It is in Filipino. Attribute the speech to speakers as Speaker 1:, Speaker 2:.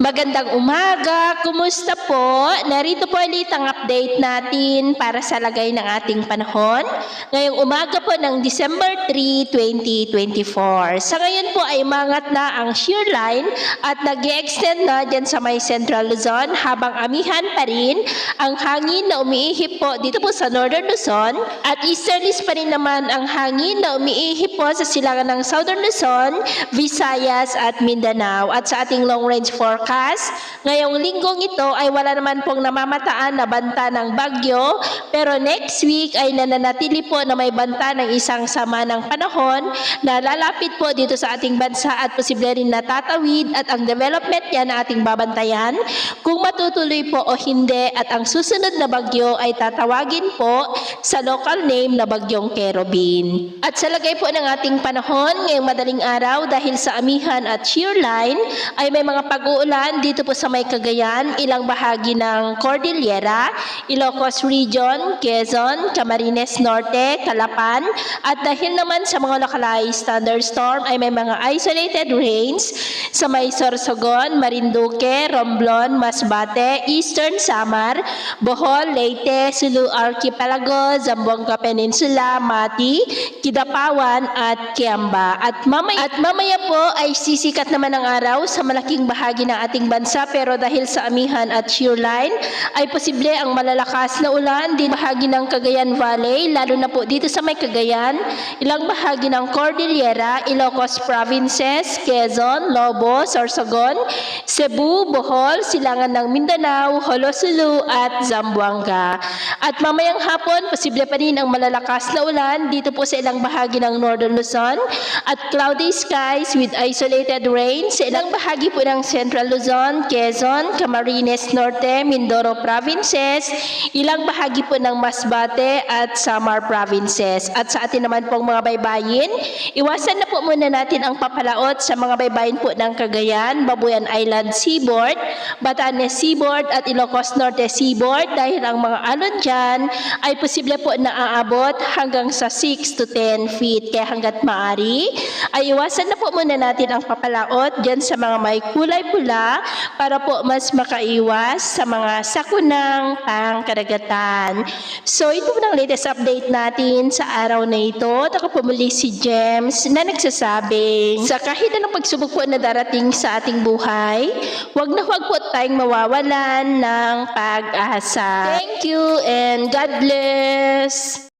Speaker 1: Magandang umaga, kumusta po? Narito po ulit ang update natin para sa lagay ng ating panahon. Ngayong umaga po ng December 3, 2024. Sa ngayon po ay umangat na ang shear line at nag-extend na dyan sa may Central Luzon habang amihan pa rin ang hangin na umiihip po dito po sa Northern Luzon at easterlies pa rin naman ang hangin na umiihip po sa silangan ng Southern Luzon, Visayas at Mindanao. At sa ating long range forecast, ngayong linggong ito ay wala naman pong namamataan na banta ng bagyo, pero next week ay nananatili po na may banta ng isang sama ng panahon na lalapit po dito sa ating bansa at posible rin natatawid at ang development niya na ating babantayan kung matutuloy po o hindi at ang susunod na bagyo ay tatawagin po sa local name na Bagyong Kerubin. At sa lagay po ng ating panahon ngayong madaling araw dahil sa amihan at shear line ay may mga pag-uulan dito po sa may Cagayan, ilang bahagi ng Cordillera, Ilocos Region, Quezon, Camarines Norte, Calapan at dahil naman sa mga localized thunderstorm ay may mga isolated rains sa may Sorsogon, Marinduque, Romblon, Masbate, Eastern Samar, Bohol, Leyte, Sulu Archipelago, Zamboanga Peninsula, Mati, Kidapawan at Kiamba. At mamaya po ay sisikat naman ang araw sa malaking bahagi ng ating bansa pero dahil sa amihan at shear line ay posible ang malalakas na ulan din bahagi ng Cagayan Valley lalo na po dito sa may Cagayan, ilang bahagi ng Cordillera, Ilocos Provinces, Quezon, Lobo, Sorsogon, Cebu, Bohol, silangan ng Mindanao, Holosulu at Zamboanga. At mamayang hapon, posible pa rin ang malalakas na ulan dito po sa ilang bahagi ng Northern Luzon at cloudy skies with isolated rain sa ilang bahagi po ng Central Luzon, Quezon, Camarines Norte, Mindoro Provinces, ilang bahagi po ng Masbate at Samar Provinces. At sa atin naman pong mga baybayin, iwasan na po muna natin ang papalaot sa mga baybayin po ng Cagayan, Babuyan Island Seaboard, Batanes Seaboard at Ilocos Norte Seaboard dahil ang mga alon dyan ay posible po na aabot hanggang sa 6 to 10 feet. Kaya hanggat maaari, ay iwasan na po muna natin ang papalaot dyan sa mga may kulay pula para po mas makaiwas sa mga sakunang pangkaragatan. So ito po ang latest update natin sa araw na ito. Ako po muli si James na nagsasabing sa kahit anong pagsubok po na darating sa ating buhay, huwag na huwag po tayong mawawalan ng pag-asa. Thank you and God bless!